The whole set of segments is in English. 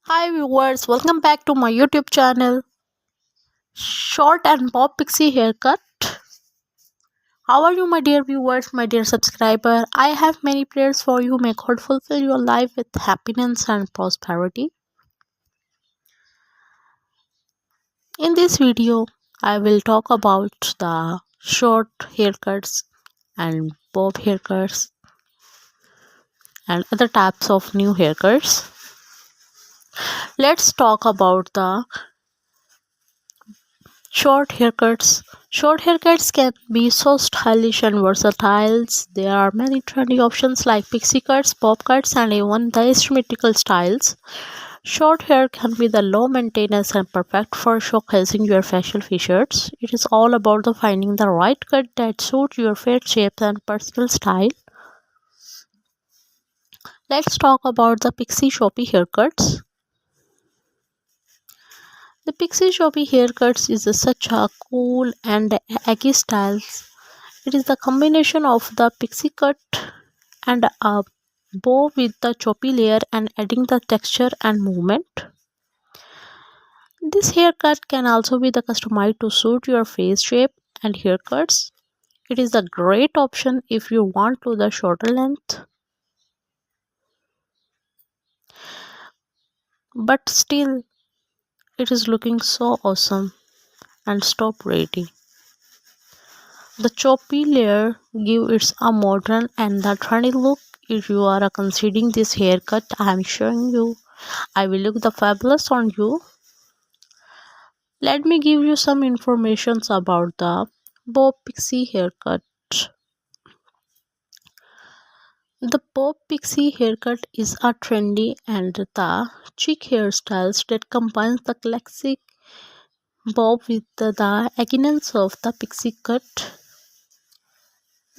Hi viewers, welcome back to my YouTube channel. Short and Bob Pixie haircut. How are you my dear viewers, my dear subscriber? I have many prayers for you. May God fulfill your life with happiness and prosperity. In this video, I will talk about the short haircuts and bob haircuts and other types of new haircuts. Let's talk about the short haircuts. Short haircuts can be so stylish and versatile. There are many trendy options like pixie cuts, bob cuts, and even the asymmetrical styles. Short hair can be the low maintenance and perfect for showcasing your facial features. It is all about the finding the right cut that suits your face shape and personal style. Let's talk about the pixie choppy haircuts. The pixie choppy haircuts is such a cool and eggy style. It is the combination of the pixie cut and a bow with the choppy layer and adding the texture and movement. This haircut can also be the customized to suit your face shape and haircuts. It is a great option if you want to the shorter length, but still it is looking so awesome and stop ready. The choppy layer gives it a modern and the trendy look. If you are considering this haircut I am showing you, I will look the fabulous on you. Let me give you some information about the bob pixie haircut. The bob pixie haircut is a trendy and the chic hairstyles that combines the classic bob with the elegance of the pixie cut.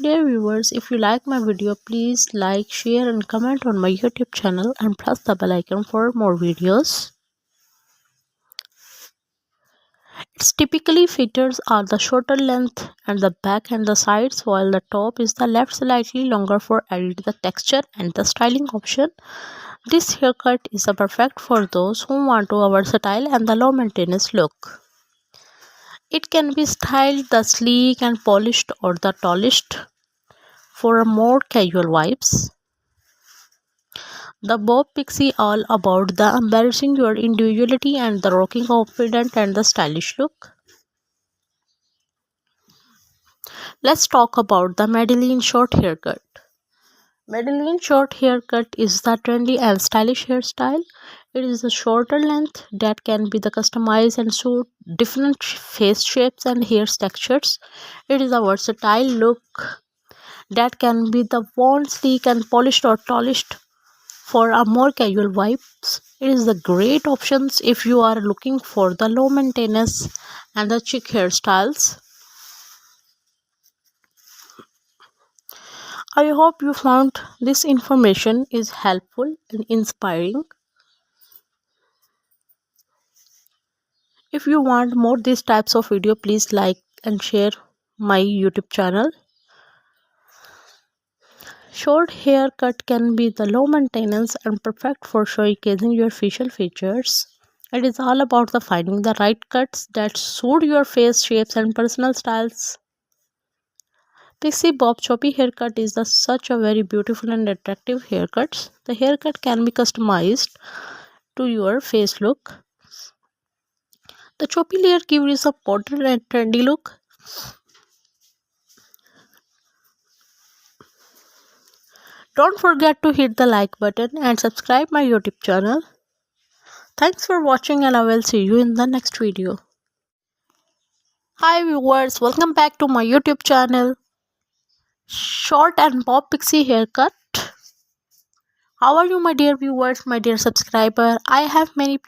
Dear viewers, if you like my video, please like, share and comment on my YouTube channel and press the bell icon for more videos. Its typically features are the shorter length and the back and the sides, while the top is the left slightly longer for adding the texture and the styling option. This haircut is perfect for those who want a versatile and the low maintenance look. It can be styled the sleek and polished or the polished for a more casual vibes. The bob pixie all about the embarrassing your individuality and the rocking confident and the stylish look. Let's talk about the Madeline short haircut. Madeline short haircut is the trendy and stylish hairstyle. It is a shorter length that can be the customized and suit different face shapes and hair textures. It is a versatile look that can be the worn sleek and polished or polished for a more casual vibes. It is a great options if you are looking for the low maintenance and the chic hairstyles. I hope you found this information is helpful and inspiring. If you want more these types of video, please like and share my YouTube channel. Short haircut can be the low maintenance and perfect for showcasing your facial features. It is all about the finding the right cuts that suit your face shapes and personal styles. Pixie bob choppy haircut is such a very beautiful and attractive haircut. The haircut can be customized to your face look. The choppy layer gives a modern and trendy look. Don't forget to hit the like button and subscribe my YouTube channel. Thanks for watching and I will see you in the next video. Hi viewers, welcome back to my YouTube channel. Short and bob pixie haircut. How are you my dear viewers, my dear subscriber? I have many